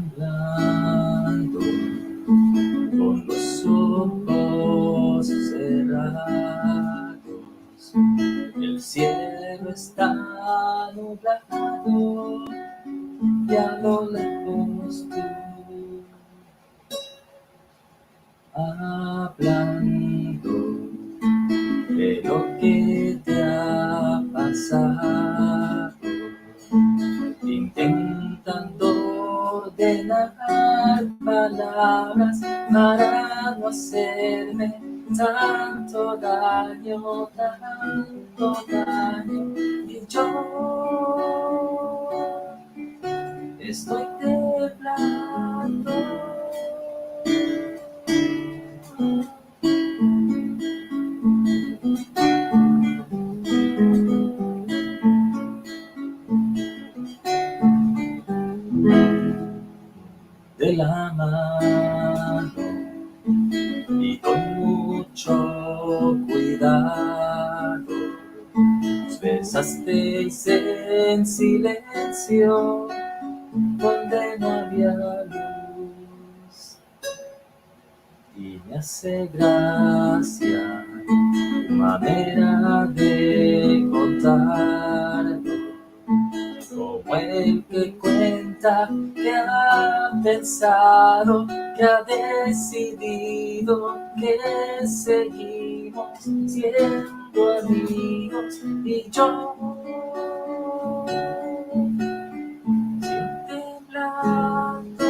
temblando, con los ojos cerrados. El cielo está nublado y a lo lejos tú hablando de lo que te ha pasado, intentando ordenar palabras para no hacerme tanto daño, y yo estoy temblando. De la mano y con mucho cuidado nos besasteis en silencio donde no había luz, y me hace gracia tu manera de contar, como el que cuenta que ha pensado, que ha decidido que seguimos siendo amigos, y yo temblando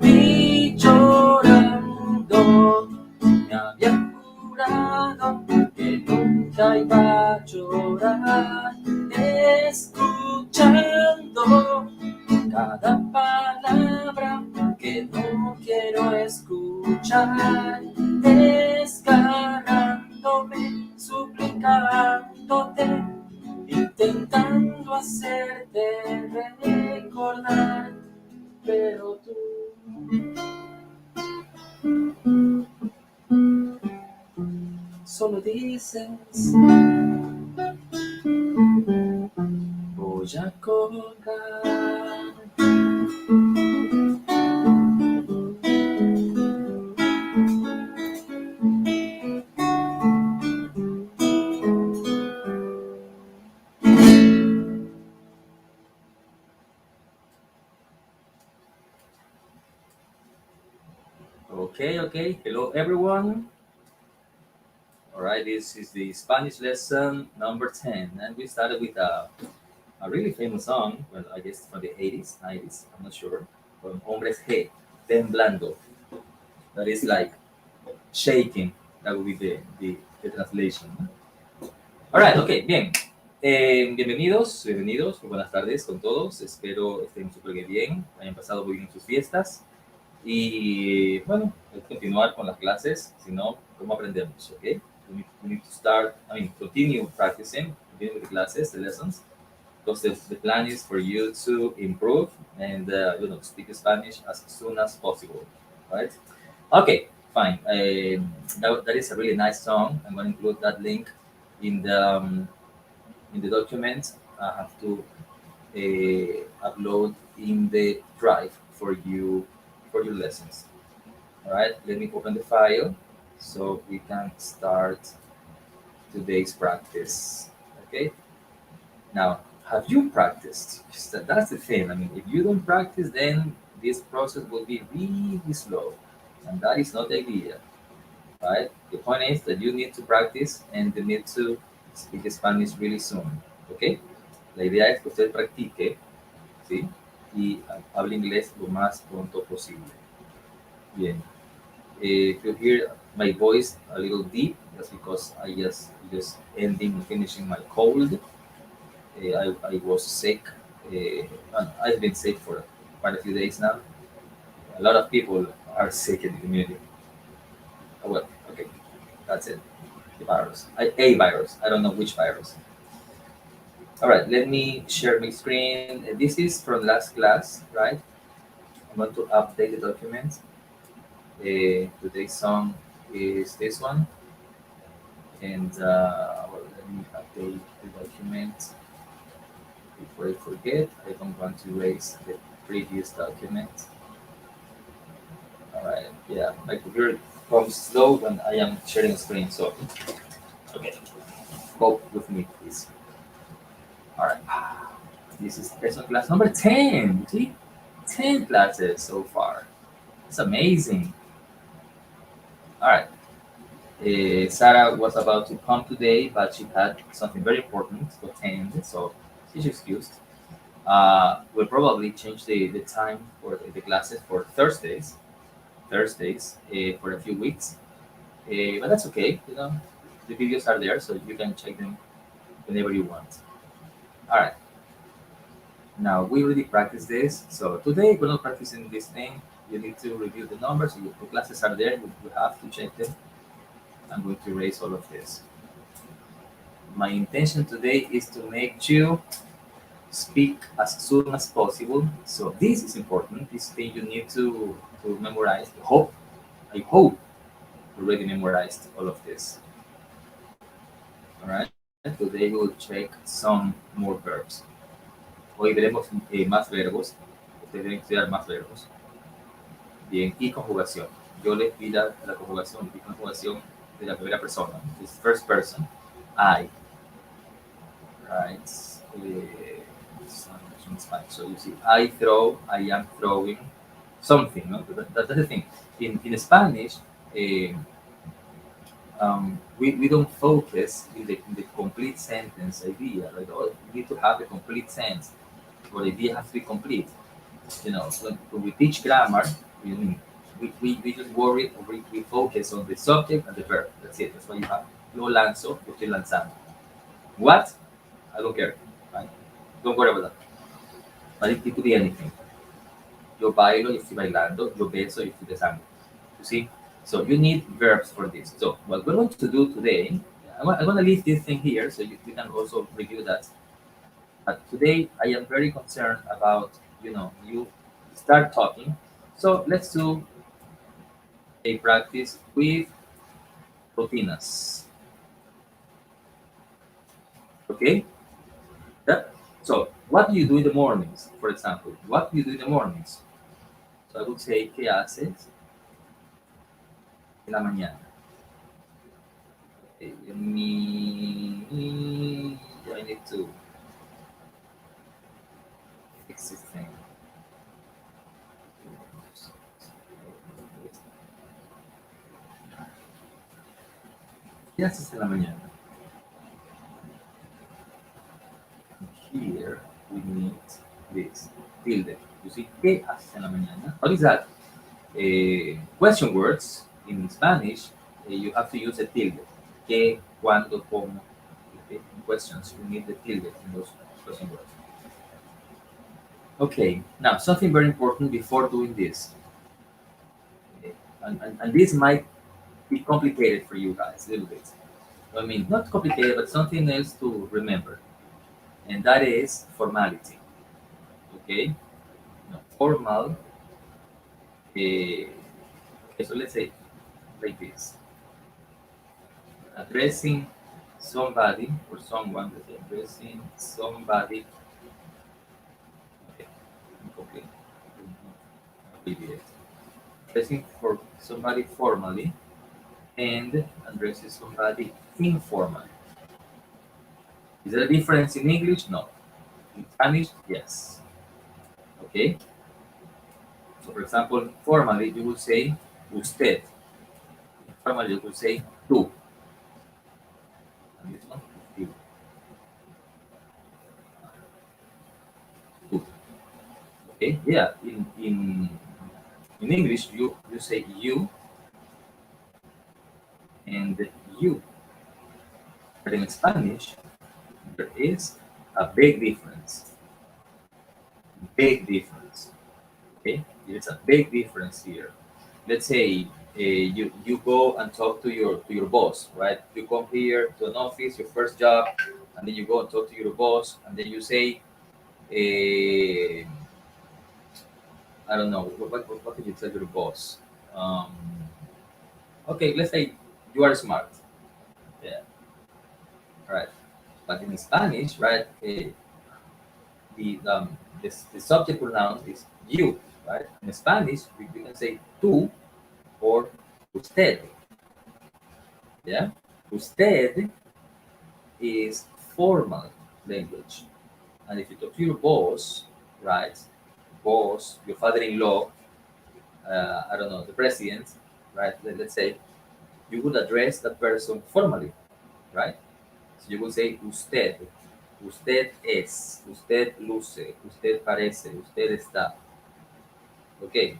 y llorando. Me había jurado que nunca iba a llorar, escuchando cada palabra que no quiero escuchar, desgarrándome, suplicándote, intentando hacerte recordar, pero tú solo dices: voy a colgar. Okay. Hello, everyone. All right, this is the Spanish lesson number 10. And we started with a really famous song, well, I guess from the 80s, 90s, I'm not sure, from Hombres G, Temblando. That is like shaking. That would be the translation. ¿No? All right, okay, bien. Bienvenidos, buenas tardes con todos. Espero estén súper bien, hayan pasado muy bien sus fiestas. Y bueno, hay que continuar con las clases, si no, ¿cómo aprendemos? Okay? We need to continue practicing, continue with the classes, the lessons, because the plan is for you to improve and speak Spanish as soon as possible, right? Okay, fine. That is a really nice song. I'm going to include that link in the document. I have to upload in the drive for your lessons. All right, let me open the file so we can start today's practice. Okay. Now, have you practiced? That's the thing. I mean, if you don't practice, then this process will be really slow, and that is not the idea, right? The point is that you need to practice and you need to speak Spanish really soon. Okay. La idea es que usted practique, ¿sí? Y hable inglés lo más pronto posible. Bien. If you hear my voice a little deep, that's because I just finishing my cold. I was sick. I've been sick for quite a few days now. A lot of people are sick in the community. Oh, well, okay, that's it. The virus. A virus. I don't know which virus. All right, let me share my screen. This is from last class, right? I'm going to update the document. Today's song is this one. And let me update the document before I forget. I don't want to erase previous document. All right. Yeah, my computer comes slow when I am sharing a screen. So, okay, cope with me, please. All right. This is lesson class number 10. You see, 10 classes so far. It's amazing. All right. Sarah was about to come today, but she had something very important to attend, so she's excused. We'll probably change the time for the classes for Thursdays for a few weeks. But that's okay, you know. The videos are there, so you can check them whenever you want. All right. Now we already practiced this, so today we're not practicing this thing. You need to review the numbers. The classes are there. You have to check them. I'm going to erase all of this. My intention today is to make you speak as soon as possible. So this is important. This thing you need to memorize. I hope you already memorized all of this. All right. Today we will check some more verbs. Hoy veremos más verbos. Ustedes deben estudiar más verbos. Bien, y conjugación. Yo les di la conjugación de la primera persona. This first person. I. Right. In Spanish. So you see, I throw, I am throwing something. No? That's the thing. In Spanish, we don't focus in the complete sentence idea. Right? We need to have a complete sense. Or the idea has to be complete. You know, when we teach grammar, we just worry, we focus on the subject and the verb. That's it. That's why you have yo lanzo, yo estoy lanzando. What? I don't care. Right? Don't worry about that. But it could be anything. Yo bailo, yo estoy bailando. Yo beso, yo estoy besando. You see? So you need verbs for this. So what we're going to do today, I'm going to leave this thing here so you can also review that. But today I am very concerned about, you start talking. So let's do a practice with rutinas. Okay? Yeah? So what do you do in the mornings, for example? What do you do in the mornings? So I would say, ¿qué haces en la mañana? Okay, I need to fix this thing. ¿Qué haces en la mañana? Here we need this tilde. You see, ¿qué haces en la mañana? What is that? Question words in Spanish, you have to use a tilde. ¿Qué, cuándo, cómo? Okay. In questions, you need the tilde in those question words. Okay, now something very important before doing this. Okay. And this might be complicated for you guys a little bit. I mean, not complicated, but something else to remember. And that is formality. Okay? No, formal. Okay, so let's say like this. Addressing somebody or someone, let's say addressing somebody. Okay, incomplete. Abbreviate. Addressing for somebody formally and addressing somebody informally. Is there a difference in English? No. In Spanish, yes. Okay. So, for example, formally you would say usted. Informally you would say tú. And this one, you. Tú. Okay. Yeah. In English you say you and you. But in Spanish there is a big difference. Big difference. Okay, there's a big difference here. Let's say you go and talk to your boss, right? You come here to an office, your first job, and then you go and talk to your boss, and then you say, I don't know, what can you tell your boss? Um, okay, let's say you are smart. Yeah, right. But in Spanish, right? The the subject pronoun is you, right? In Spanish, we can say tú or usted. Yeah, usted is formal language, and if you talk to your boss, right? Boss, your father-in-law, I don't know, the president, right? Let's say you would address that person formally, right? So you would say usted, usted es, usted luce, usted parece, usted está. Okay,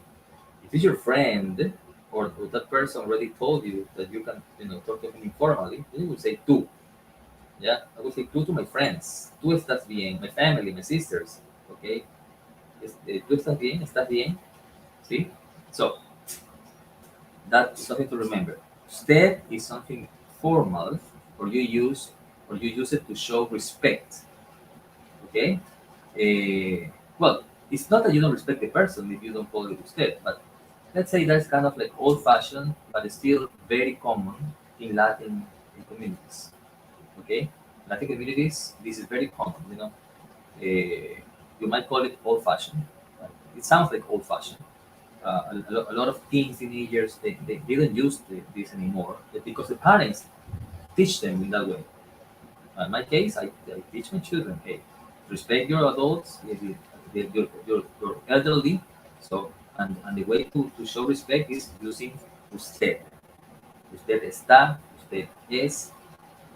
if it's your friend or that person already told you that you can, talk to him informally, then you would say tú. Yeah, I would say tú to my friends. Tú estás bien, my family, my sisters. Okay, tú estás bien, estás bien. See? So that's something to remember. Usted is something formal, or you use it to show respect. Okay. Well, it's not that you don't respect the person if you don't call it usted, but let's say that's kind of like old-fashioned, but it's still very common in Latin communities. Okay, Latin communities, this is very common. You might call it old-fashioned. Right? It sounds like old-fashioned. A lot of teens, teenagers, they don't use this anymore because the parents teach them in that way. In my case, I teach my children, hey, respect your adults, your elderly. So, and the way to show respect is using usted. Usted está, usted es,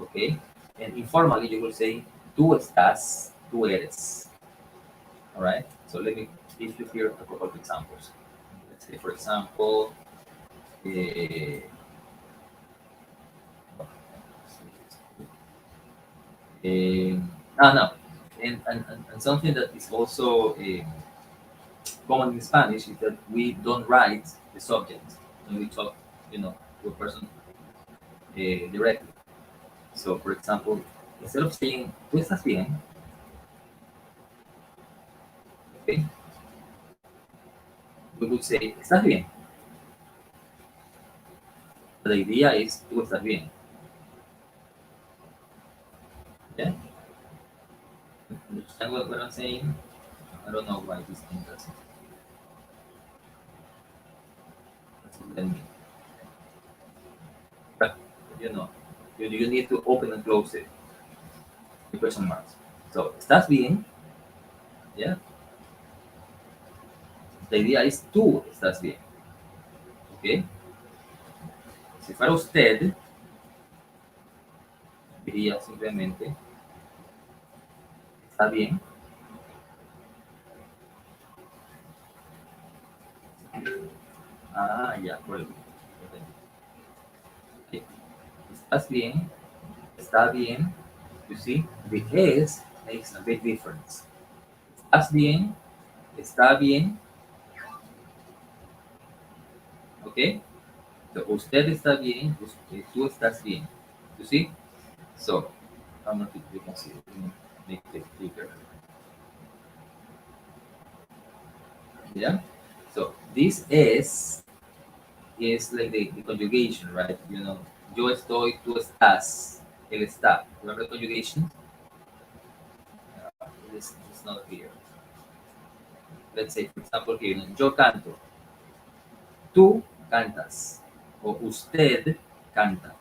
okay? And informally, you will say, tú estás, tú eres. All right? So let me give you here a couple of examples. Let's say, for example, eh, no, and something that is also common in Spanish is that we don't write the subject when we talk, to a person directly. So, for example, instead of saying "tú estás bien," okay, we would say "estás bien." The idea is "tú estás bien." Yeah, understand what I'm saying? I don't know why this thing doesn't let me. But you need to open and close it. The question marks. So, ¿estás bien? Yeah. La idea es tú estás bien. ¿Ok? Si fuera usted, diría simplemente, ¿está bien? Ah, ya, por el. Ok. ¿Estás bien? ¿Está bien? You see, the es makes a big difference. ¿Estás bien? ¿Está bien? ¿Ok? So, usted está bien, tú estás bien. You see? So, I don't know if you can see it. Let me make it bigger. Yeah? So, this is like the conjugation, right? Yo estoy, tú estás, él está. Remember the conjugation? It's not here. Let's say, for example, here, yo canto, tú cantas, o usted canta.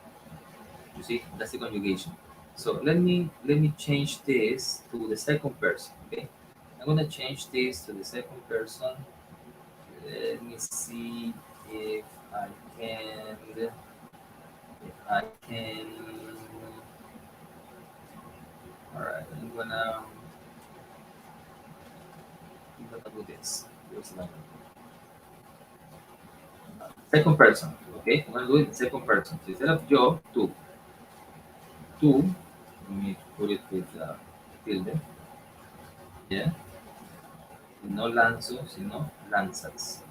You see, that's the conjugation. So let me change this to the second person. Okay, I'm gonna change this to the second person. Let me see if I can. If I can. All right, I'm gonna do this. Second person. Okay, I'm gonna do it in second person. So instead of yo, tú. Tú. Let me put it with tilde. Yeah. No lanzo, sino lanzas.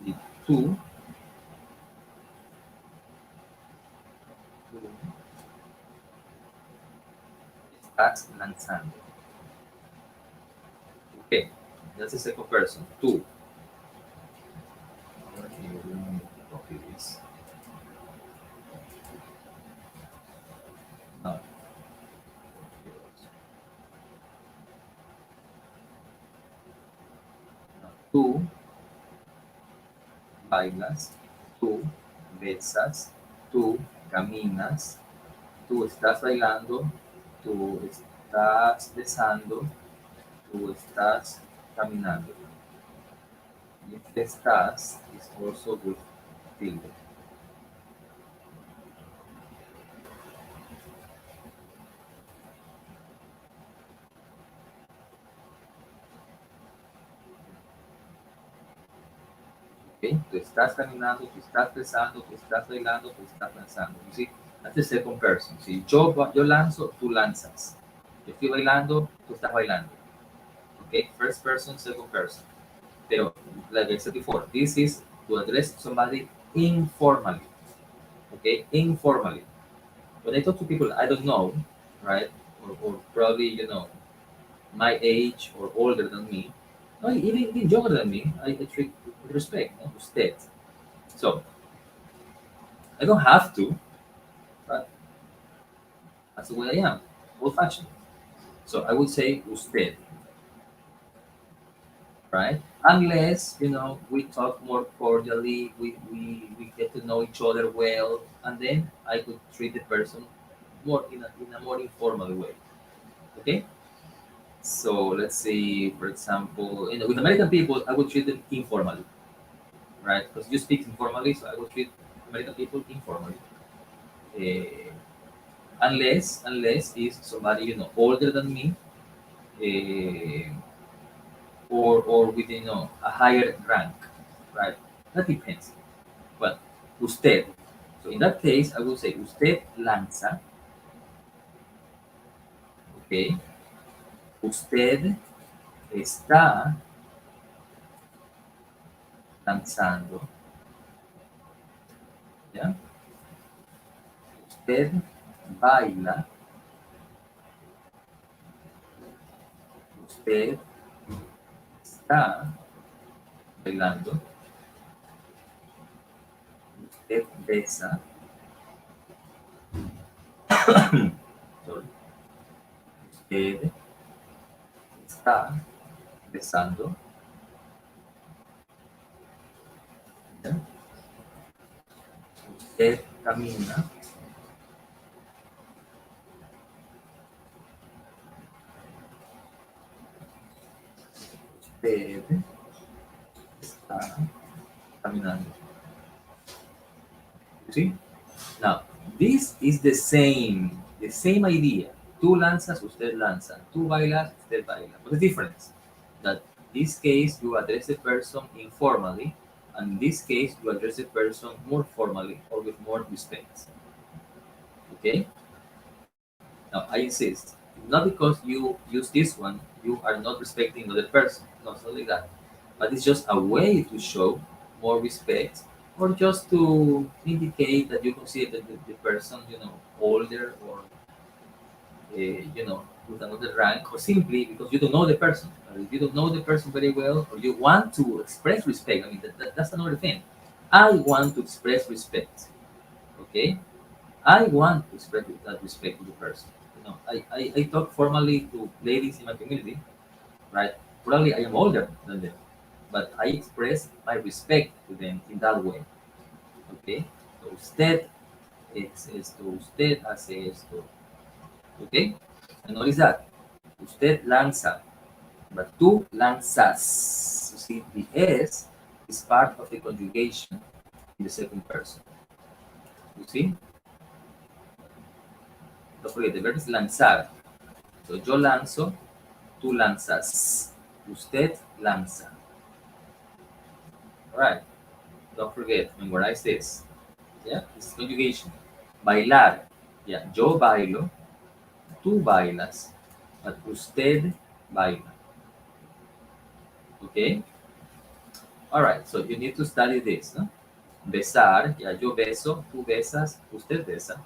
Y tú estás lanzando. Okay, that's the second person. Tú. Okay, let me copy this. No. tú bailas, tú besas, tú caminas, tú estás bailando, tú estás besando, tú estás caminando. If estás is also with tilde. Okay? Tú estás caminando, tú estás besando, tú estás bailando, tú estás lanzando. You see? That's the second person. Si yo lanzo, tú lanzas. Yo estoy bailando, tú estás bailando. Okay? First person, second person. Pero, like I said before, this is to address somebody informally. Okay? Informally. When I talk to people I don't know, right? Or probably, my age or older than me, no, even younger than me, I treat with respect, no? Usted. So, I don't have to, but that's the way I am, old fashioned. So I would say usted, right? Unless, we talk more cordially, we get to know each other well, and then I could treat the person more in a more informal way. Okay? So let's say, for example, with American people, I would treat them informally, right? Because you speak informally, so I would treat American people informally. Uh, unless is somebody older than me, uh, or with a higher rank, right? That depends. Well, usted. So in that case, I would say usted lanza, okay. Usted está lanzando, ¿ya? Usted baila, usted está bailando, usted besa, sorry, usted está besando, ¿ya? Usted camina, usted está caminando. You see? Now, this is the same idea. Tú lanzas, usted lanza. Tú bailas, usted baila. But the difference that this case you address the person informally, and in this case you address the person more formally or with more respect. Okay? Now, I insist, not because you use this one, you are not respecting the other person. No, it's not like that. But it's just a way to show more respect, or just to indicate that you consider the person, older, or, with another rank, or simply because you don't know the person. If you don't know the person very well, or you want to express respect, I mean, that's another thing. I want to express respect. Okay? I want to spread that respect to the person. I talk formally to ladies in my community, right? Probably I am older than them, but I express my respect to them in that way. Okay? So usted es esto, usted hace esto. Okay? And notice that. Usted lanza, but tú lanzas. You see, the S is part of the conjugation in the second person. You see? Don't forget, the verb is lanzar. So yo lanzo, tú lanzas. Usted lanza. Alright. Don't forget, memorize this. Yeah, this is conjugation. Bailar. Yeah, yo bailo, tú bailas, but usted baila. Okay? Alright, so you need to study this, no? Besar, yeah, yo beso, tú besas, usted besa.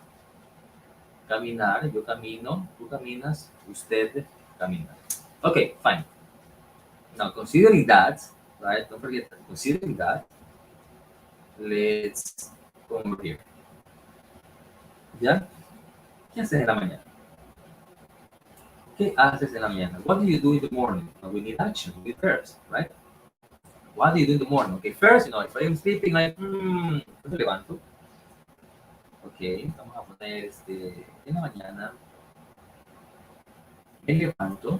Caminar, yo camino, tú caminas, usted camina. Okay, fine. Now, considering that, right? Don't forget that. Considering that, let's come over here. ¿Ya? ¿Qué haces en la mañana? ¿Qué haces en la mañana? What do you do in the morning? We need action, we need verbs, right? what do you do in the morning? Okay, first, if I'm sleeping, like, me levanto. Ok, vamos a poner en la mañana, me levanto,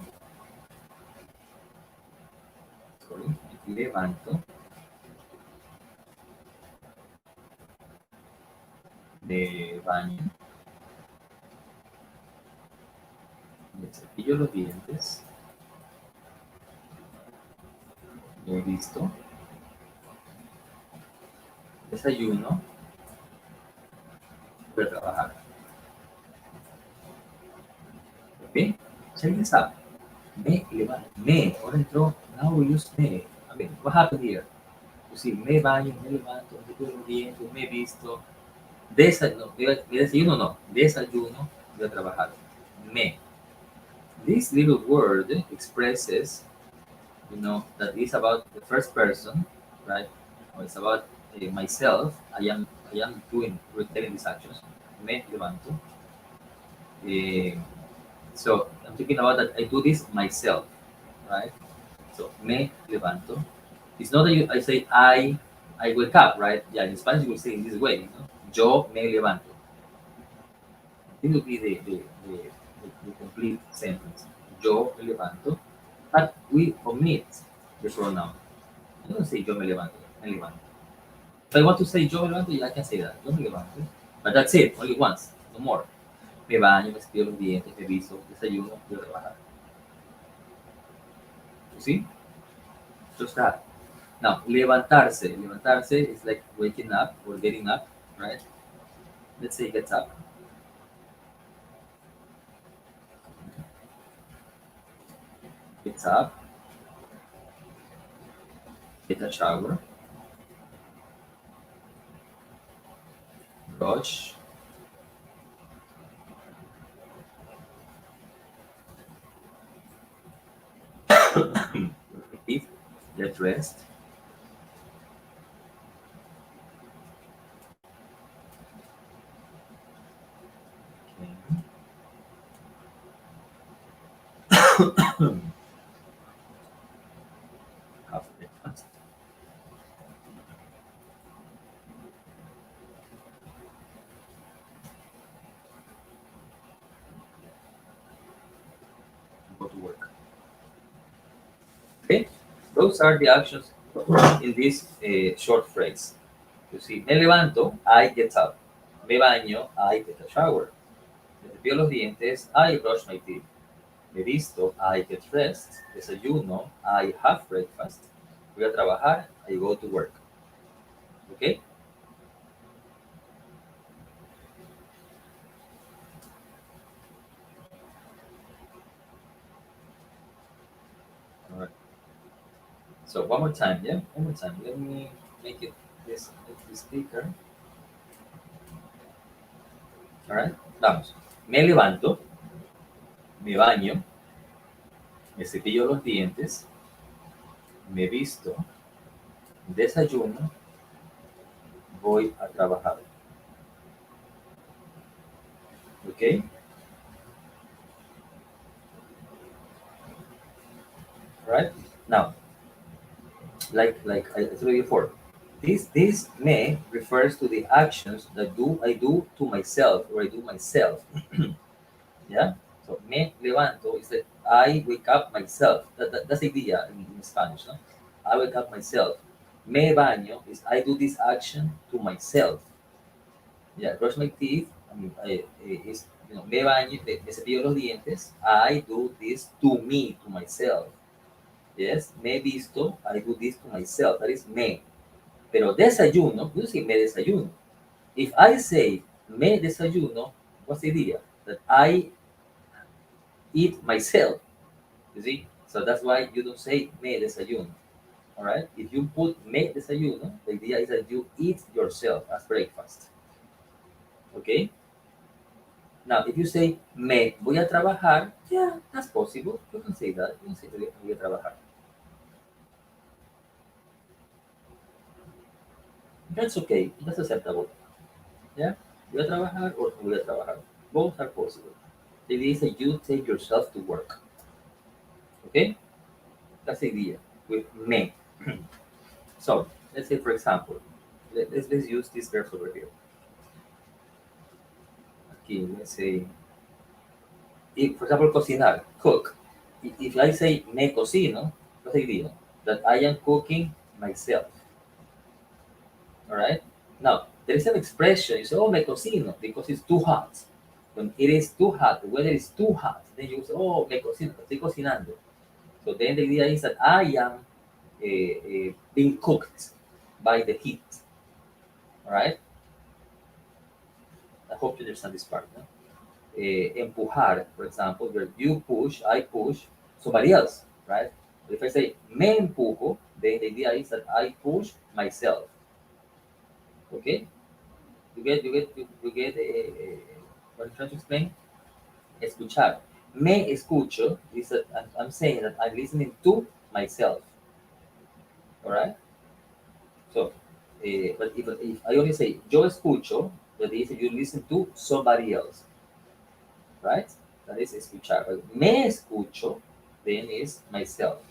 sorry, me levanto, me baño, me cepillo los dientes, me visto, desayuno, voy a trabajar. Ok, check this out. Me levanto, me, ahora entró, now we use me. I mean, what happened here? You see, me baño, me levanto, me cepillo los dientes, me visto, desayuno, me desayuno no, desayuno, voy a trabajar. Me. This little word expresses, that is about the first person, right? Or it's about myself. I am telling these actions. Me levanto. Eh, so I'm talking about that I do this myself, right? So me levanto. It's not that I say I wake up, right? Yeah, in Spanish we say in this way, Yo me levanto. This will be the complete sentence. Yo me levanto. But we omit the pronoun. I don't say yo me levanto. If I want to say yo me levanto, yeah, I can say that. Yo me levanto. But that's it, only once, no more. Me baño, me cepillo los dientes, me visto, desayuno, voy a trabajar. You see? Just that. Now, levantarse. Levantarse is like waking up or getting up, right? Let's say gets up. Gets up, get a shower, brush, eat, get dressed. Okay. Have breakfast. Go to work. Okay, those are the actions in this short phrase. You see, me levanto, I get up. Me baño, I take a shower. Me cepillo los dientes, I brush my teeth. Me visto, I get dressed. Desayuno, I have breakfast. Voy a trabajar, I go to work. Okay? All right. So one more time, yeah? One more time. Let me make it this speaker. All right? Vamos. Me levanto, me baño, me cepillo los dientes, me visto, desayuno, voy a trabajar. Okay? Right? Now, like I told you before, this me refers to the actions that I do to myself or I do myself. Yeah? So me levanto is that I wake up myself. That's the idea in Spanish, no? I wake up myself. Me baño is I do this action to myself. Yeah, brush my teeth. I mean, is me baño, me cepillo los dientes. I do this to me, to myself. Yes, me visto. I do this to myself. That is me. Pero desayuno, you say me desayuno. If I say me desayuno, what's the idea? That I eat myself. You see? So that's why you don't say me desayuno. All right? If you put me desayuno, the idea is that you eat yourself as breakfast. Okay? Now, if you say me voy a trabajar, yeah, that's possible. You can say that. You can say voy a trabajar. That's okay. That's acceptable. Yeah? Voy a trabajar or voy a trabajar. Both are possible. The idea is that you take yourself to work. Okay? That's the idea with me. So let's say, for example, let's use these verbs over here. Okay, let's say, if, for example, cocinar, cook. If I say me cocino, what I mean? That I am cooking myself. All right. Now there is an expression. You say, "Oh, me cocino," because it's too hot. When it is too hot, the weather is too hot, then you say, "Oh, me cocino," estoy cocinando. So then the idea is that I am being cooked by the heat. All right. I hope you understand this part. No? Empujar, for example, where you push, I push somebody else, right? But if I say me empujo, then the idea is that I push myself. Okay? You get what I'm trying to explain? Escuchar. Me escucho is that I'm saying that I'm listening to myself. All right? So, but if I only say yo escucho, that is you listen to somebody else, right? That is escuchar. But me escucho, then is myself.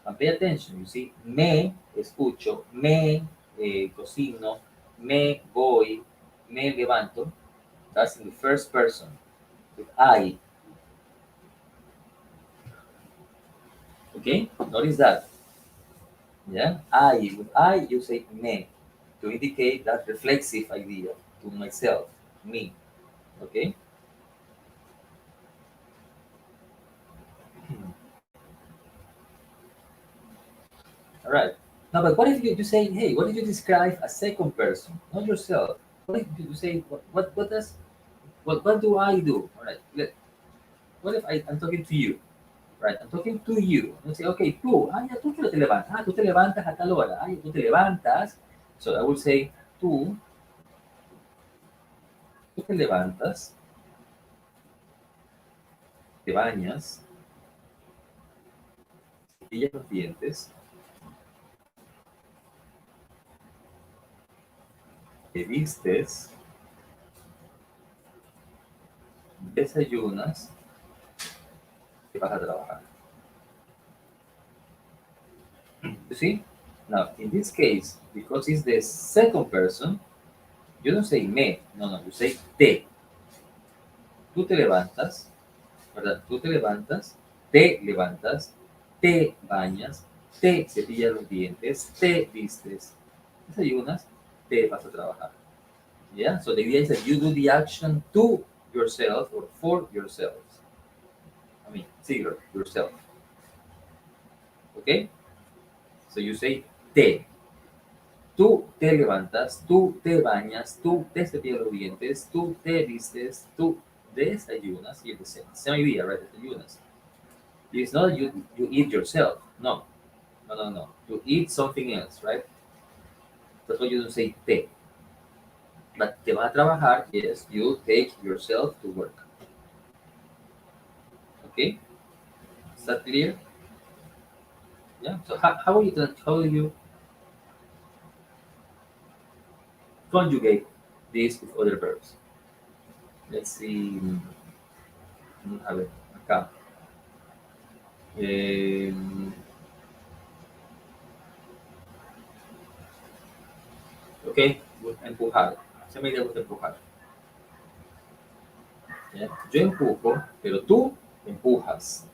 And pay attention, you see, me escucho, me cocino, me voy, me levanto. That's in the first person with I. Okay, notice that. Yeah, I. With I, you say me to indicate that reflexive idea to myself, me. Okay. All right. Now, but what if you say, hey, what if you describe a second person, not yourself? What if you say, what do I do? All right. What if I'm talking to you? Right, I'm talking to you. You say, okay, tú, tú que te levantas. Tú te levantas a tal hora. Tú te levantas. So I will say, tú te levantas, te bañas, cepillas los dientes, te vistes, desayunas, te vas a trabajar. You see? Now, in this case, because it's the second person, you don't say me. No, no, you say te. Tú te levantas, ¿verdad? Tú te levantas, te bañas, te cepillas los dientes, te vistes, desayunas, te vas a trabajar. Yeah? So the idea is that you do the action to yourself or for yourself. I mean, singular, yourself. Okay? So you say te. Tú te levantas, tú te bañas, tú te cepillas los dientes, tú te vistes, tú desayunas. Y the same idea, right? Desayunas. It's not you eat yourself. No. No, no, no. You eat something else, right? That's why you don't say te. But te vas a trabajar, yes, you take yourself to work. Okay? Is that clear? Yeah. So how do you conjugate this with other verbs? Let's see. A ver, acá. Em, ok, empujar. Se me gusta empujar. ¿Ya? Yo empujo, pero tú empujas.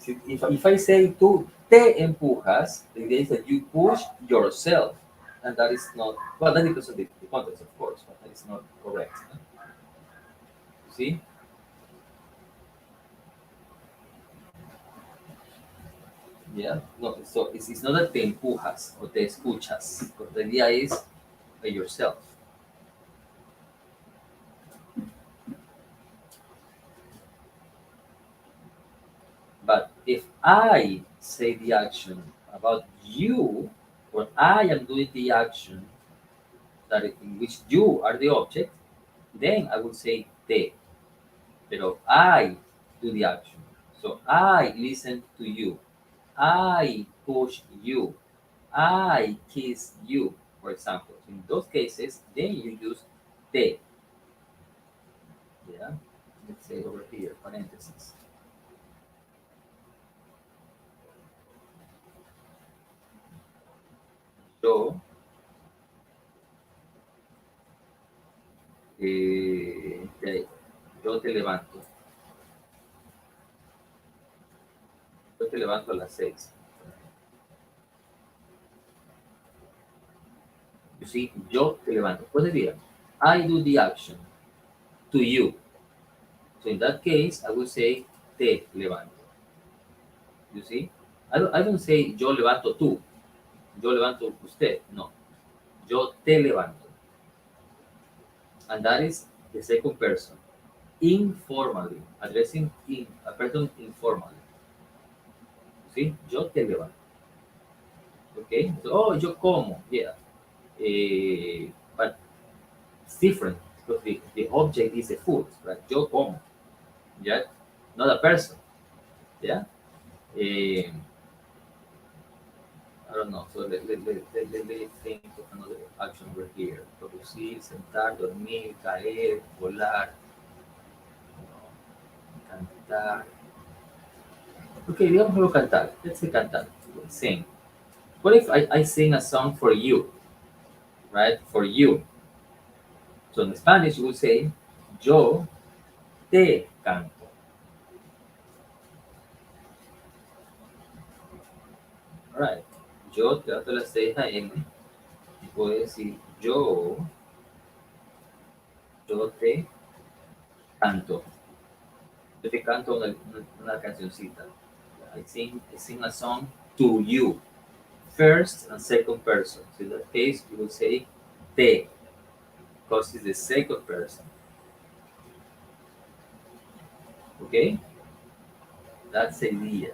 If I say tú te empujas, the idea is that you push yourself. And that is not, well, that depends on the context, of course, but that is not correct. ¿No? See? Yeah. No, so it's not that te empujas or te escuchas. But the idea is by yourself. But if I say the action about you, or I am doing the action in which you are the object, then I would say te. Pero I do the action. So I listen to you. I push you. I kiss you, for example. In those cases, then you use te. Yeah. Let's say over here, parentheses. Yo, yo te levanto. Yo te levanto a las 6. You see, yo te levanto. What sería? I do the action to you. So in that case, I would say te levanto. You see? I don't say yo levanto tú. Yo levanto usted. No. Yo te levanto. And that is the second person. Informally. Addressing a person informally. You see? Yo te levanto. Okay? So, oh, yo como. Yeah. But it's different because the object is the food. Right? Yo como. Yeah? Not a person. Yeah? Eh, I don't know. So let me think of another action over here. Producir, sentar, dormir, caer, volar, cantar. Okay, digamos algo cantar. Let's say cantar. Sing. What if I sing a song for you? Right? For you. So in Spanish you would say, yo te canto. Right. Yo te levanto a las 6 a.m. y puedo decir, yo te canto. Yo te canto una cancioncita. I sing a song to you, first and second person. So in that case, you will say te, because it's the second person. Okay? That's the idea.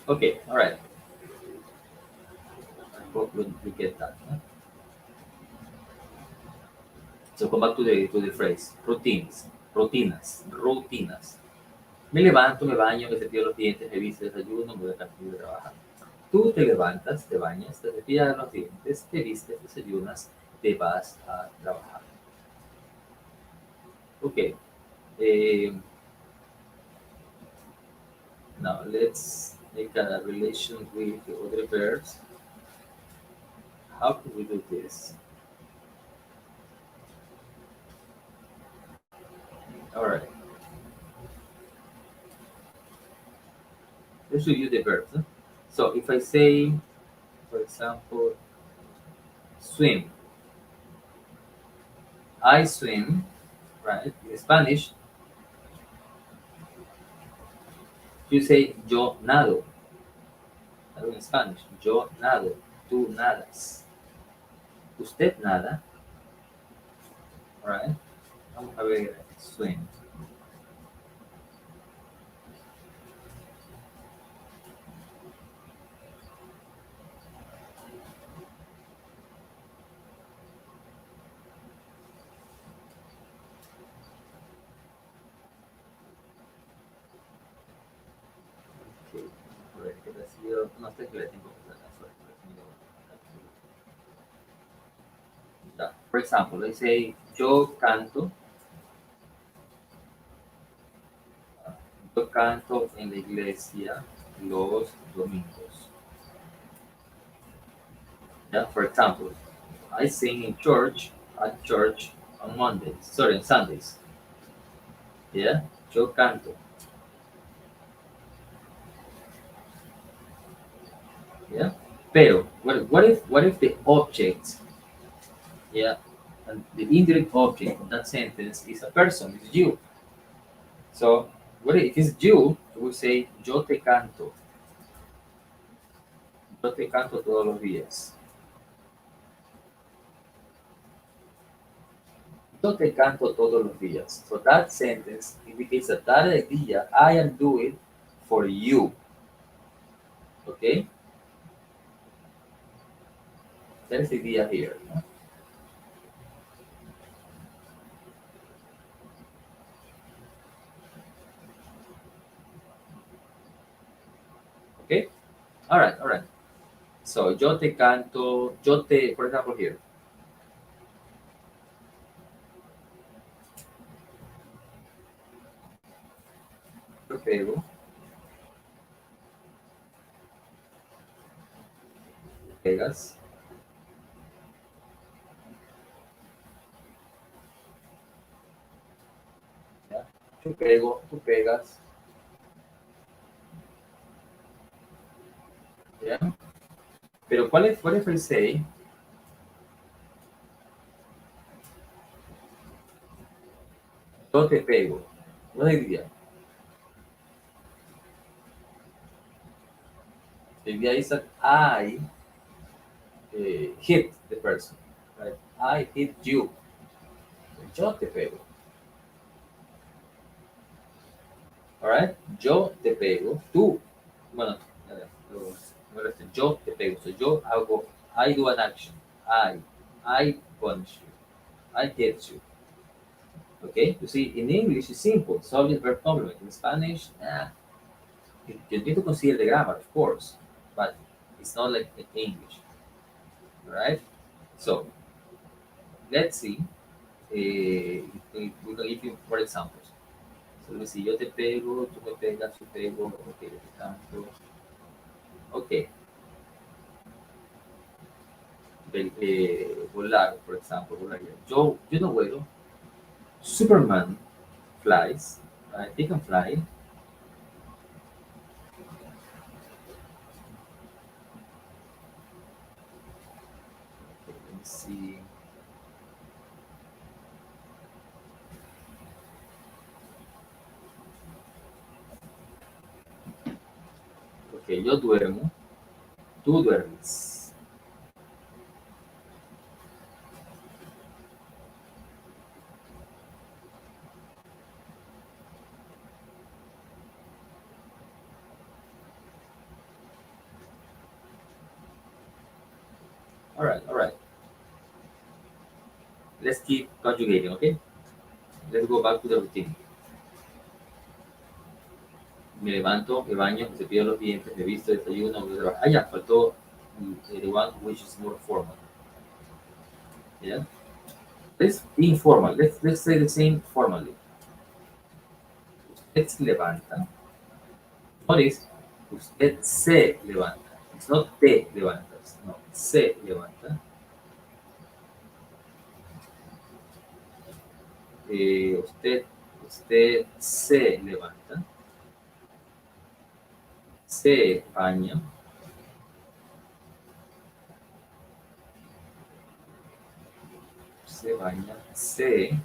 Okay, all right. I hope you get that. Huh? So come back to the phrase routines, rutinas. Me levanto, me baño, me cepillo los dientes, me visto, desayuno, me voy a camino de trabajar. Tú te levantas, te bañas, te cepillas los dientes, te vistes, desayunas, te vas a trabajar. Okay. Now let's make a relation with the other verbs. How can we do this? All right. Let's review the verbs. Huh? So if I say, for example, swim, I swim, right? In Spanish, you say yo nado. Nado en Spanish, yo nado, tú nadas. Usted nada, right? Vamos a ver, swim. Okay. A ver, ¿qué ha sido? No sé qué le tengo que hacer. For example, I say, yo canto en la iglesia los domingos. Yeah, for example, I sing at church on Mondays, sorry, on Sundays. Yeah, yo canto. Yeah, pero what if the object, yeah, and the indirect object of that sentence is a person, is you. So what if it's you? We say yo te canto todos los días. Yo te canto todos los días. So that sentence indicates that idea I am doing for you. Okay? That's the idea here. No? Okay? All right. So yo te canto, for example, here. Yo pego pegas. ¿Ya? Yo pego, tú pegas. ¿Ya? Pero ¿cuál es el say? Yo te pego. No diría. The idea is that I hit the person. Right? I hit you. Yo te pego. Alright? Yo te pego. Tú. Bueno, yo te pego. So yo hago, I do an action. I punch you. I hit you. Okay? You see, in English it's simple. Subject, verb, complement. In Spanish, you need to consider the grammar, of course, but it's not like in English. Alright? So, let's see. We can give you more examples. So, let me see. Yo te pego, tú me pegas, yo pego. Ok, yo te canto. Ok. Volar, por ejemplo. Volar. Yo no vuelo. Superman flies. Right? He can fly. Okay, let me see. Ok, yo duermo. Tú duermes. Alright, alright. Let's keep conjugating, okay? Let's go back to the routine. Me levanto, me baño, me cepillo los dientes, me visto, desayuno, voy a trabajar. Ah, ya, faltó the one which is more formal. Yeah? Let's be informal. Let's say the same formally. Usted se levanta. Notice, usted se levanta. It's not te levantas. No, se levanta. Usted se levanta. Se baña. Se baña. Se.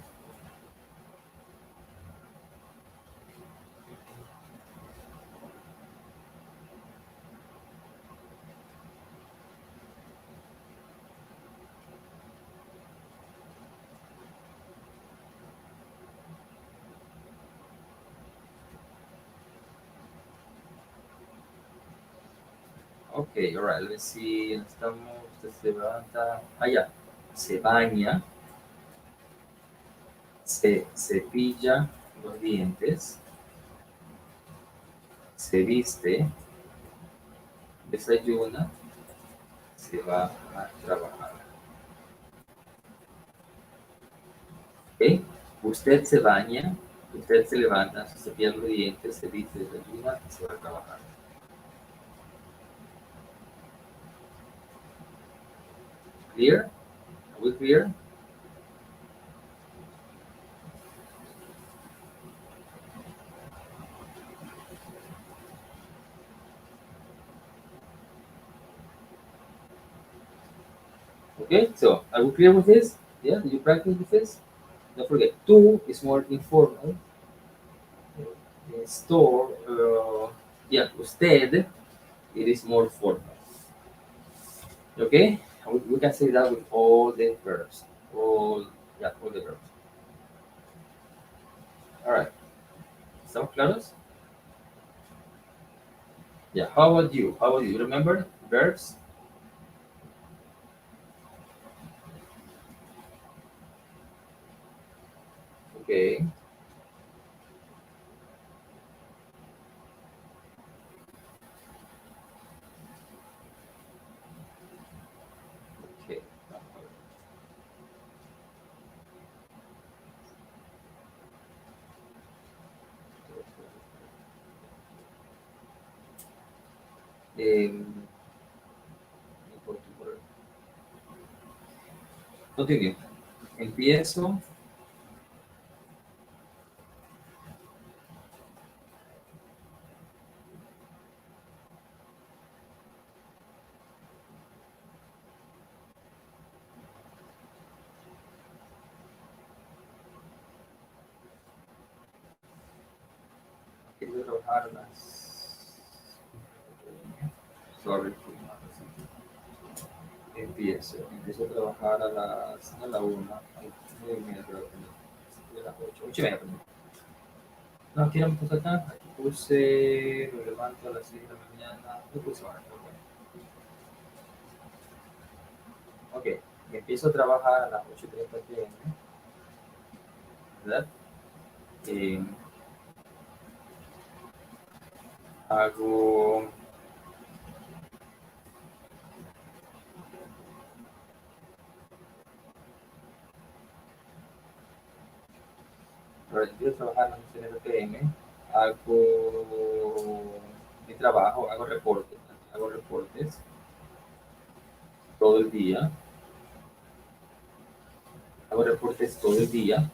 Ok, alright, let's see. Estamos. Usted se levanta. Ah, ya. Se baña. Se cepilla los dientes. Se viste. Desayuna. Se va a trabajar. ¿Ok? Usted se baña. Usted se levanta. Se cepilla los dientes. Se viste. Desayuna. Y se va a trabajar. Clear? Are we clear? Okay, so are we clear with this? Yeah, did you practice with this? Don't forget, tú is more informal. Store, yeah, usted, it is more formal. Okay, we can say that with all the verbs. All the verbs. All right, ¿estamos claros? Yeah, how about you? How about you? You remember verbs? Okay, okay. Um, Continúo. Empiezo. Quiero trabajar las. Sorry. Empiezo a trabajar a la 1, de las 8:30. No, aquí no me puse acá, aquí puse, me levanto a las 6 de la mañana, no puse ahora, pero bueno. Ok, empiezo a trabajar a las 8:30 pm, ¿verdad? Eh, hago, empiezo a trabajar a las 8:30 pm, hago mi trabajo, hago reportes todo el día, hago reportes todo el día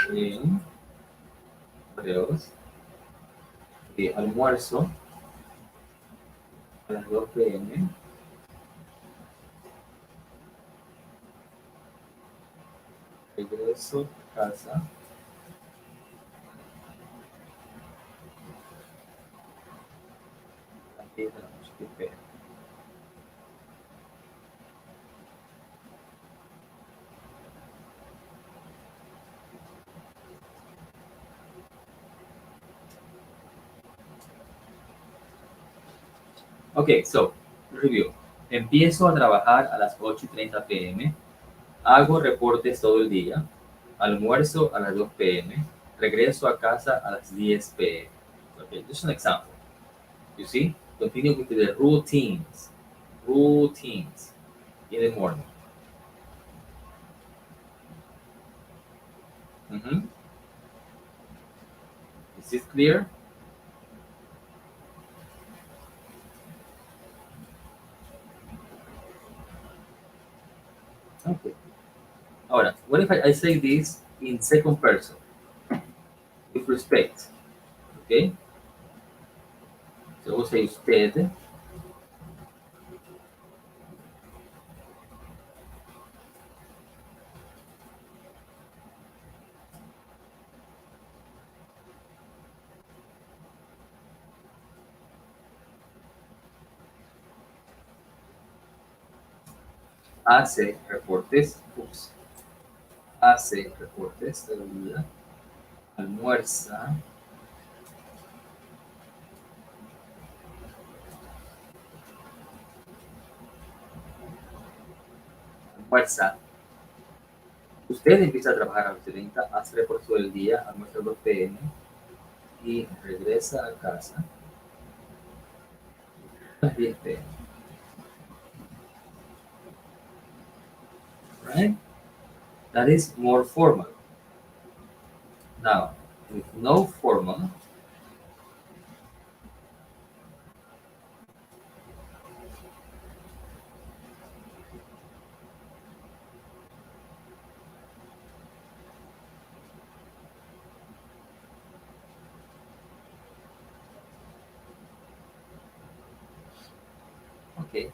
en correos, almuerzo a las 2 pm, regreso a casa a las 10 de la noche pm. Ok, so, review. Empiezo a trabajar a las 8:30 pm, hago reportes todo el día, almuerzo a las 2 pm, regreso a casa a las 10 pm. Okay, just an example. You see? Continue with the routines. Routines in the morning. Mhm. Is this clear? Okay. Ahora, what if I say this in second person with respect? Okay? So we'll say usted hace reportes, hace reportes todo el día, almuerza, almuerza. Usted empieza a trabajar a las 30, hace reportes todo el día, almuerza a las 2 pm y regresa a casa a las 10 pm. Right? That is more formal. Now, with no formal, okay.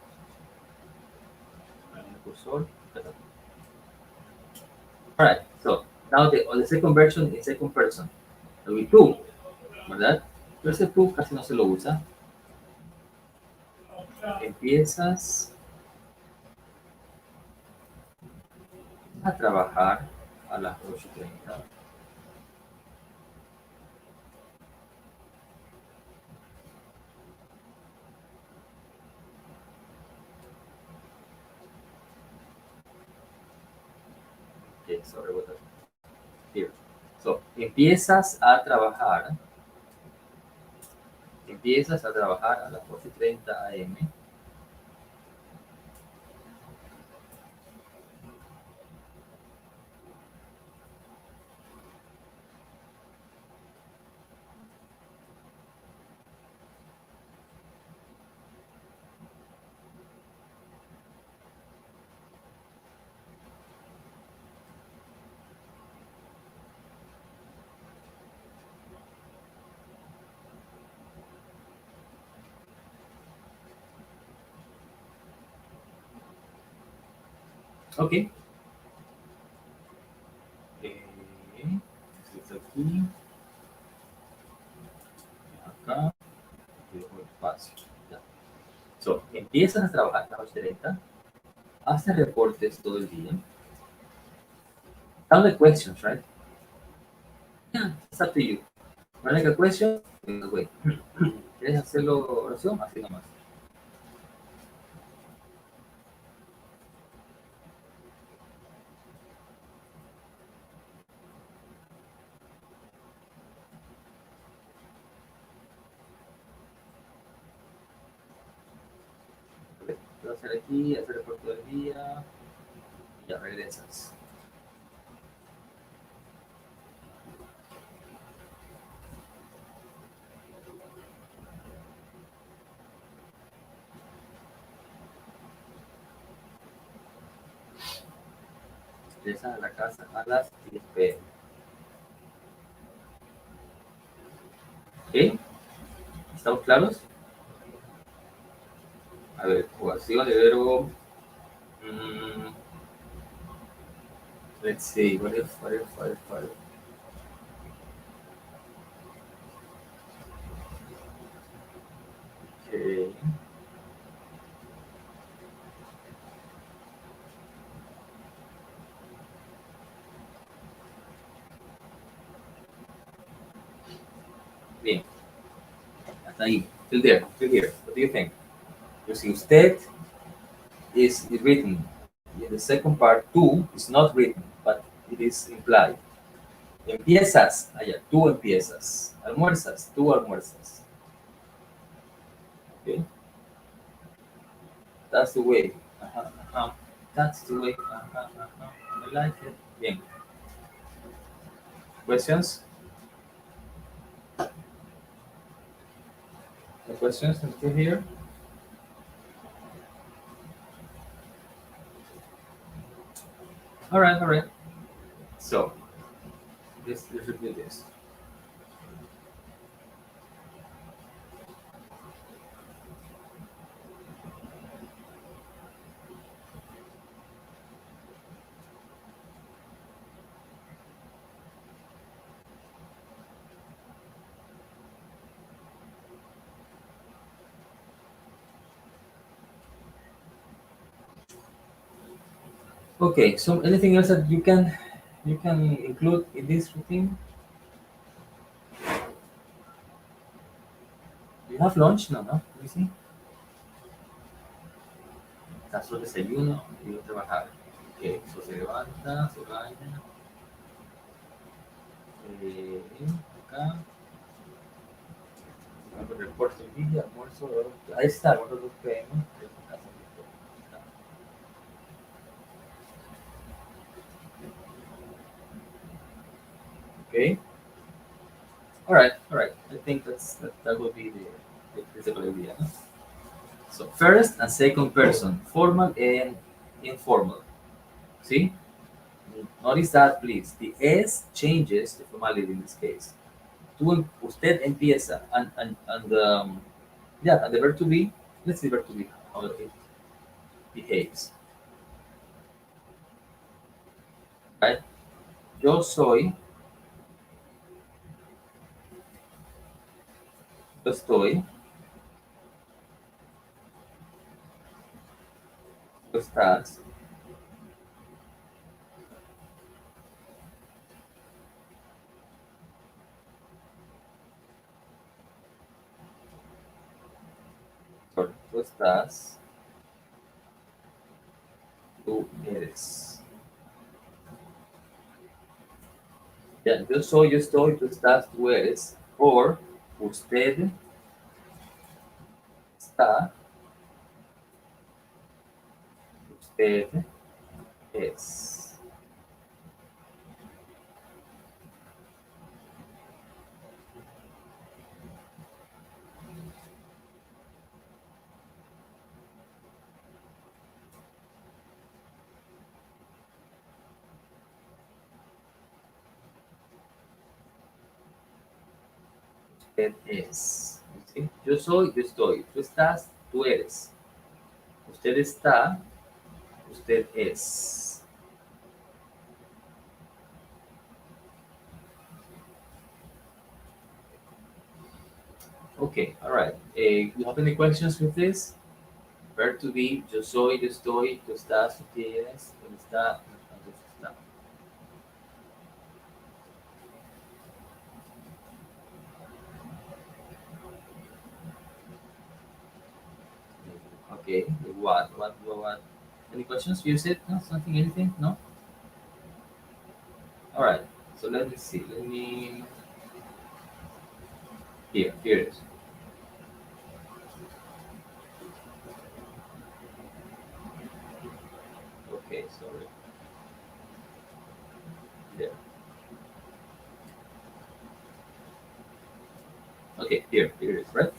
All right. So now the second version is second person. Will be tú, ¿verdad? Pero ese tú casi no se lo usa. Empiezas a trabajar a las 8:30. Okay, sorry about that. Here. So, empiezas a trabajar a las 8:30 am. Ok. Esto aquí, acá, y dejo espacio. Ya. So, empiezas a trabajar a las 8:30, haces reportes todo el día. Down the questions, right? Yeah, it's up to you. When I get a question, wait. ¿Quieres hacerlo oración? Así nomás. Ok, voy a hacer aquí, hacer reporte del día, y ya regresas. Regresas a la casa a las 10 p.m. ¿Ok? ¿Estamos claros? A ver, conjugación de verbo. Mm, let's see, what if. Okay. Bien, hasta ahí. Still there, still here. What do you think? You see, usted is written. In the second part, tú is not written, but it is implied. Empiezas, allá, tú empiezas. Almuerzas, tú almuerzas. Okay? That's the way. Ajá, ajá. That's the way. Ajá, ajá. I like it. Bien. Questions? No questions until here? All right, all right. So, let's review this. Okay, so anything else that you can include in this routine? You have lunch? No, no. Let me see. Está solo desayuno y a trabajar. Ok, so se levanta, se baña. Eh, acá. Hago reporte del día, almuerzo. Ahí está, almuerzo 2 p.m. Okay. All right. I think that will be the principal idea. No? So first and second person, formal and informal. See? Notice that, please. The S changes the formality in this case. Usted empieza, yeah, and the verb to be, let's see verb to be, how it behaves. Right? Yo soy, yo estoy, tú estás, sorry, tú estás, tú eres. Ya, yo soy, yo estoy, tú estás, tú eres. Or, usted está, usted es. Usted es. ¿Sí? Yo soy, yo estoy. Tú estás, tú eres. Usted está, usted es. Okay, all right. You have any questions with this? Verb to be, yo soy, yo estoy, tú estás, tú tienes, él está, entonces está. Okay, what? Any questions? You said no, something, anything? No? All right. So let me see. Let me. Here it is. Okay, sorry. There. Okay, here it is, right?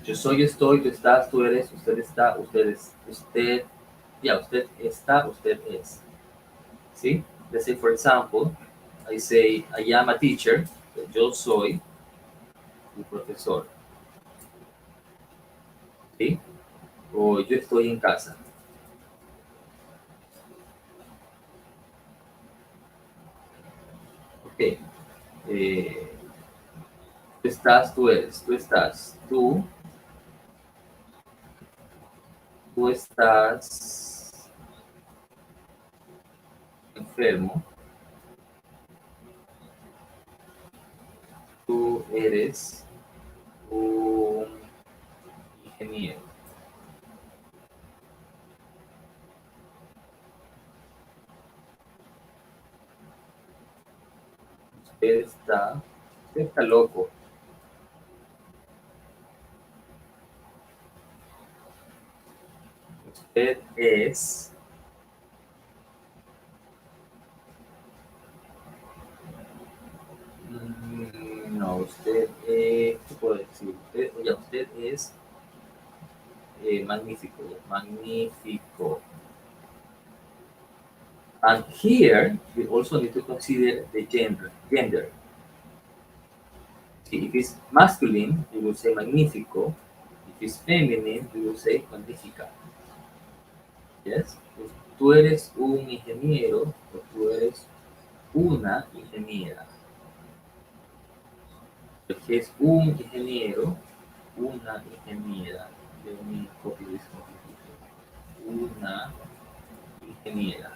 Yo soy, yo estoy, tú estás, tú eres, usted está, ustedes, usted, yeah, usted está, usted es. See? Let's say, for example, I say, I am a teacher. Yo soy un profesor. ¿Sí? O yo estoy en casa. Ok. Eh, tú estás, tú eres, tú estás, tú estás enfermo, tú eres un ingeniero. Usted está loco. Usted es, no, usted, ¿qué puedo decir? Usted es magnífico, magnífico. And here, we also need to consider the gender. See, if it's masculine, you will say magnifico. If it's feminine, you will say magnífica. Yes? If tú eres un ingeniero o tú eres una ingeniera. Si es un ingeniero, una ingeniera. Let me copy this one. Una ingeniera.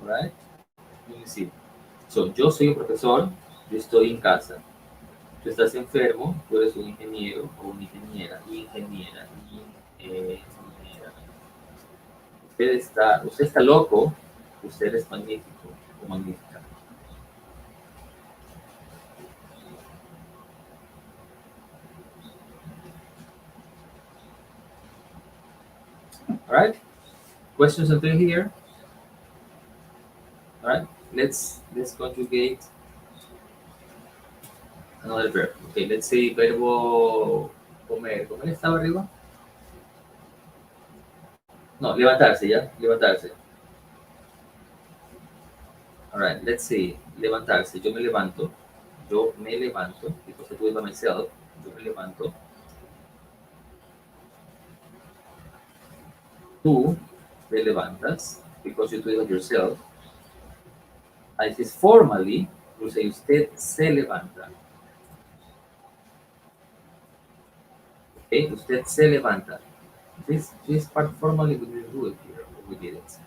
Right? Let me see. So, yo soy un profesor, yo estoy en casa. Tú estás enfermo, tú eres un ingeniero o una ingeniera. Ingeniera. Usted está loco, usted es magnífico o magnífica. All right? Questions until here? All right? Let's conjugate another verb. Okay, let's say verbo comer. ¿Comer estaba arriba? No, levantarse, ¿ya? Levantarse. All right, let's say levantarse. Yo me levanto. Yo me levanto. Because I do it by myself. Yo me levanto. Tú te levantas. Because you do it by yourself. If it's formally, you say usted se levanta. Okay, usted se levanta. This part formally we didn't do it here. We did it.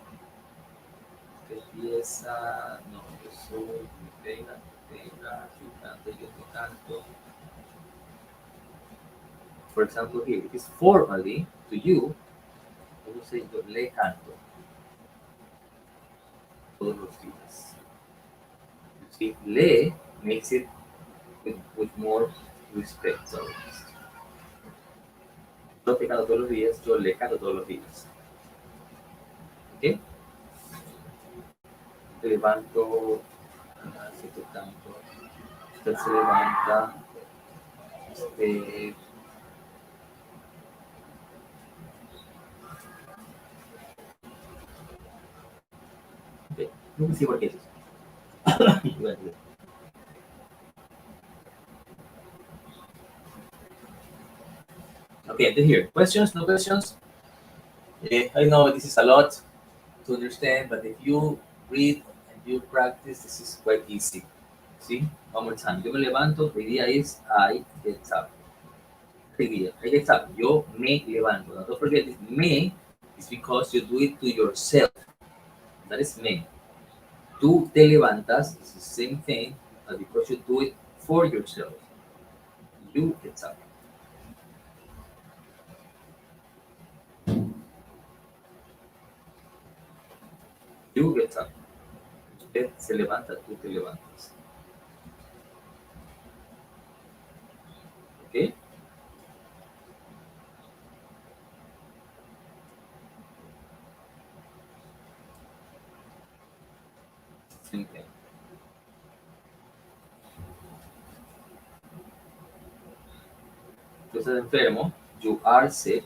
Empieza, no, yo soy, me pega, yo canto, yo te canto. For example, here, if it's formally to you, you will say yo le canto todos los días. You see, le makes it with more respect. So, yo te canto todos los días, yo le canto todos los días. ¿Ok? Te levanto, si te canto, usted se levanta, okay. Let me see what cases. Okay, then here, questions, no questions? I know this is a lot to understand, but if you read and you practice, this is quite easy. See? One more time. Yo me levanto, the idea is I get up. The idea, I get up. Yo me levanto. Now, don't forget, this me is because you do it to yourself. That is me. Tú te levantas is the same thing, but because you do it for yourself. You get up. You get up. Usted se levanta, tú te levantas. Okay? Same thing. Tú estás enfermo. You are sick.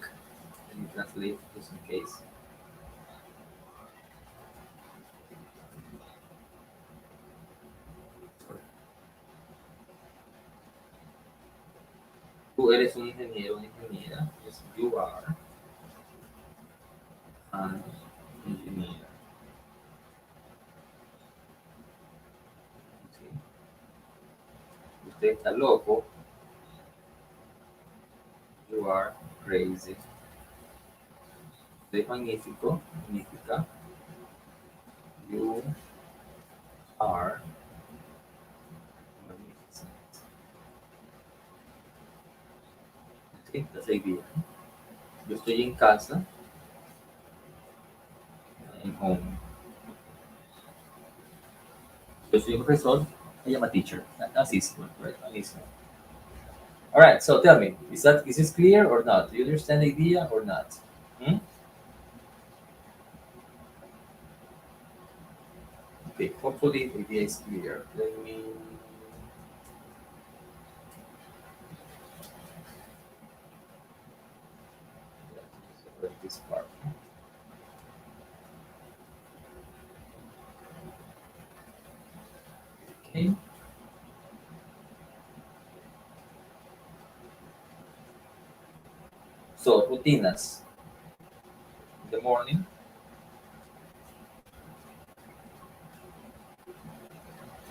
Let me translate just in case. Tú eres un ingeniero, una ingeniera. Yes, you are an engineer. Sí. Usted está loco. You are crazy. Usted es magnífico, magnífica. You are magnificent. Sí, that's the idea. Yo estoy en casa. I'm home. Yo soy un profesor. I am a teacher. That's easy one, right? An easy one. All right. So tell me, is this clear or not? Do you understand the idea or not? Hmm? Okay. Hopefully the idea is clear. Let me. Separate this part. Okay. So rutinas. In the morning.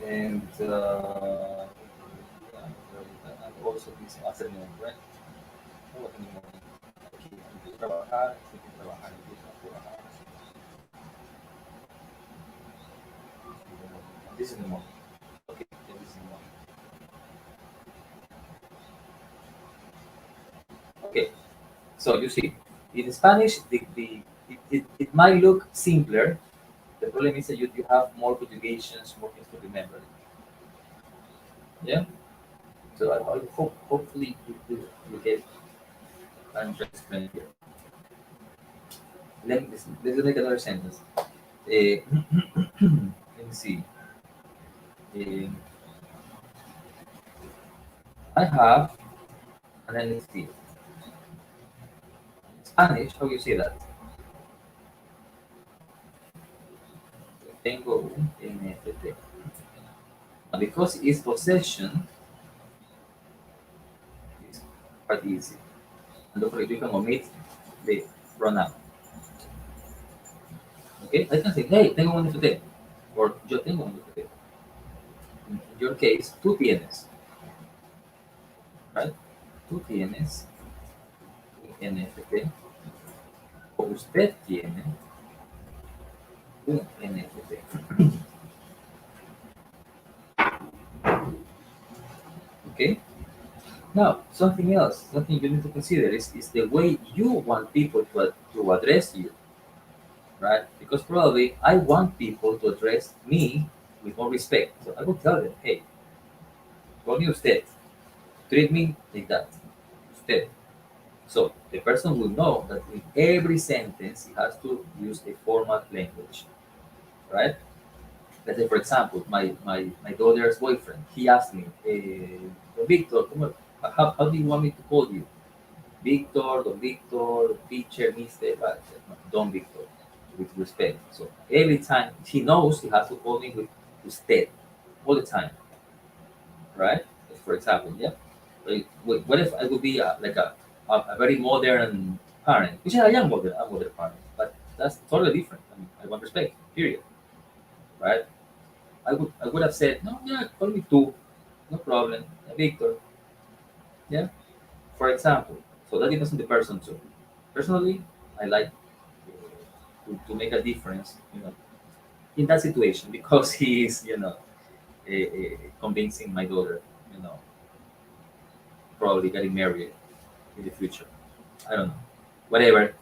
And yeah, and also this afternoon, right? Oh, in the morning. Aquí, antes de trabajar, hay que trabajar, empieza a trabajar. This is in the morning. Okay, yeah, this is in the morning. Okay, so you see, in Spanish, it might look simpler. The problem is that you have more conjugations, more things to remember. Yeah. So I hope hopefully you get I'm trying to explain here. Let's make another sentence. Let me see. Uh, I have an NFT. In Spanish, how you say that? Tengo un NFT. Now, because it's possession, it's quite easy. And don't forget, you can omit the pronoun. Okay? I can say, hey, tengo un NFT. Or yo tengo un NFT. In your case, tú tienes. Right? Tú tienes un NFT. O usted tiene un NFT. Okay? Now, something else, something you need to consider is the way you want people to address you, right? Because probably I want people to address me with more respect. So I will tell them, hey, call me usted. Treat me like that. Usted. So the person will know that in every sentence he has to use a formal language, right? Let's say, for example, my daughter's boyfriend, he asked me, Victor, how do you want me to call you? Victor, Don Victor, teacher, Mister, but Don Victor, with respect. So every time he knows he has to call me with usted all the time, right? For example, yeah. Like, what if I would be like a a very modern parent, which I am modern, I'm modern parent, but that's totally different. I mean, I want respect, period, right? I would have said, no, yeah, call me two, no problem, Victor, yeah. For example, so that depends on the person too. Personally, I like to make a difference, in that situation because he is, convincing my daughter, you know, probably getting married in the future. I don't know, whatever.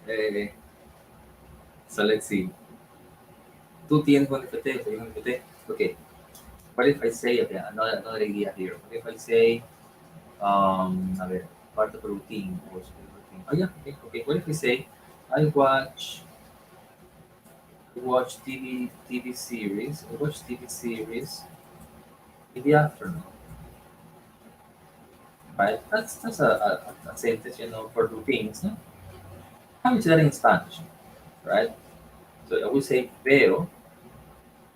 Eh, so let's see. ¿Tú tienes un NFT? ¿Tienes un NFT? Okay. What if I say, okay, another idea here. What if I say, a ver, part of a routine or routine. Oh yeah, okay, okay. What if I say, I watch TV series. I watch TV series in the afternoon, right? That's a sentence, for routines. No? How would you say that in Spanish, right? So I would say veo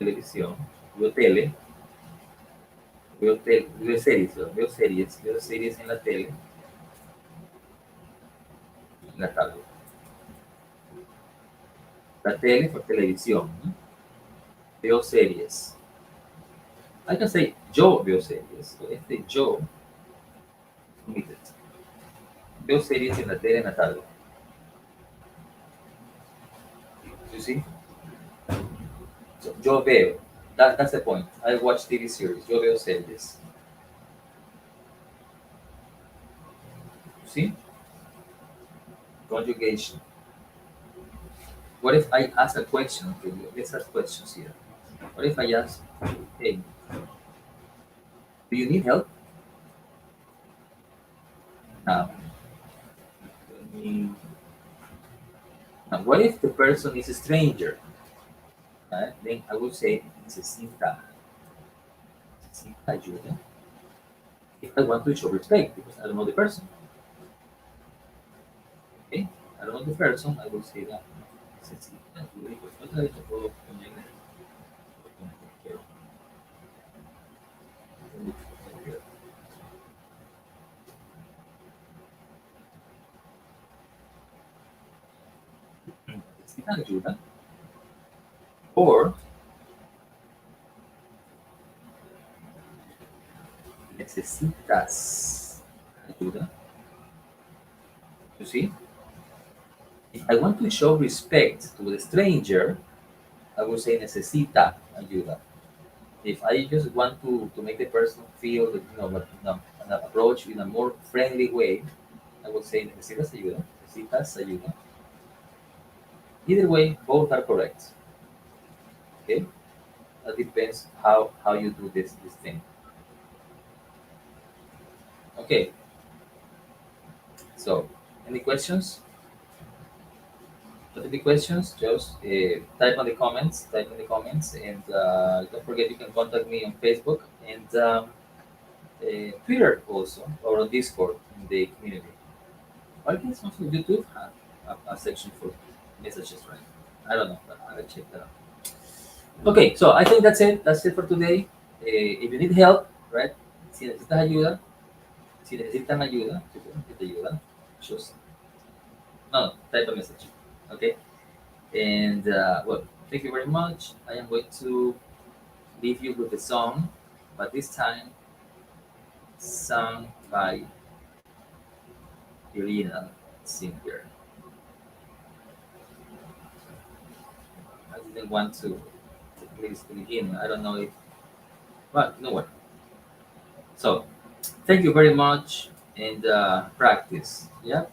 televisión, veo tele, veo series en la tele, en la tablet. La tele for televisión, ¿no? Veo series. I can say yo veo series. So este yo, omitted. Veo series en la tele en la tablet. You see? So, yo veo. That's the point. I watch TV series. Yo veo series. You see? Conjugation. What if I ask a question? Okay, let's ask questions here. What if I ask, hey, do you need help? Now, mm, now what if the person is a stranger? Right? Then I would say, necesita. Necesita ayuda. If I want to show respect, because I don't know the person. Okay? I don't know the person, I will say that. Necesita ayuda. Y pues otra vez lo puedo poner quiero. Necesita ayuda. Or necesitas ayuda. You see? If I want to show respect to the stranger, I will say necesita ayuda. If I just want to make the person feel that, an approach in a more friendly way, I will say necesitas ayuda. Necesitas ayuda. Either way, both are correct. Okay? That depends how you do this thing. Okay. So, any questions? Any questions? Just type on the comments. Type in the comments, and don't forget you can contact me on Facebook and Twitter also, or on Discord in the community. I guess also YouTube have a section for messages, right? I don't know, but I'll check that out. Okay, so I think that's it. That's it for today. If you need help, right? Si necesitas ayuda, si necesitan ayuda, si necesitan ayuda, just no, type a message. Okay, and well, thank you very much. I am going to leave you with a song, but this time sung by Irina Singer. I didn't want to please begin. I don't know if, but you know what? So, thank you very much and practice. Yeah,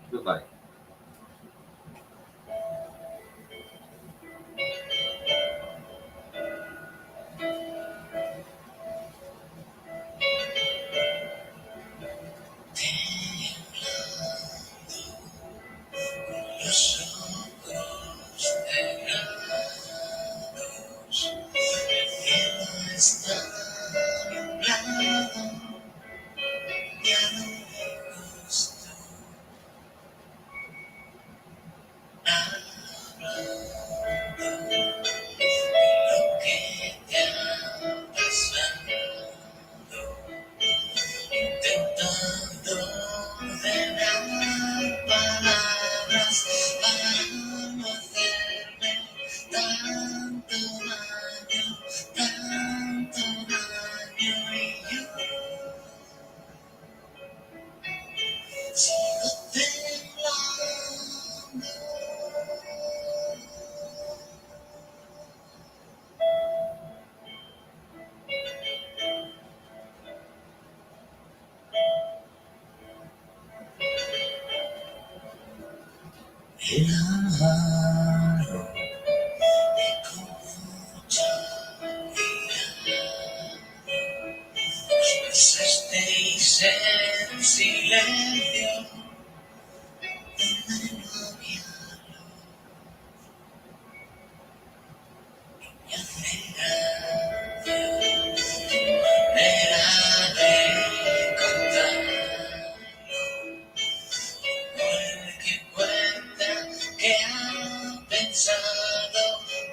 goodbye. En silencio, manera de contar, porque cuenta que ha pensado,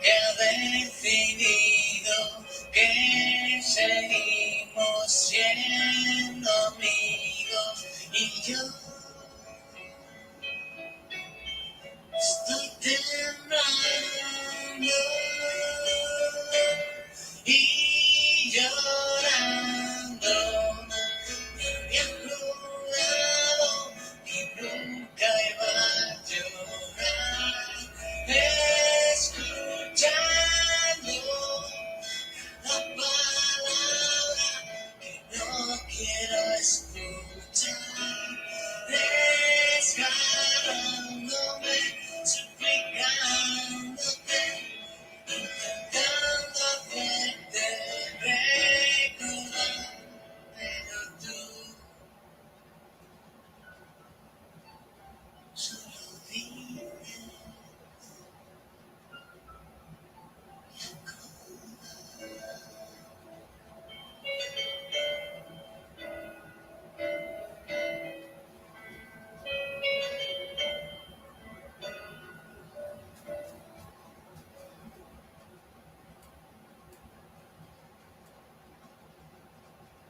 que ha decidido que seguimos siendo amigos y yo estoy temblando.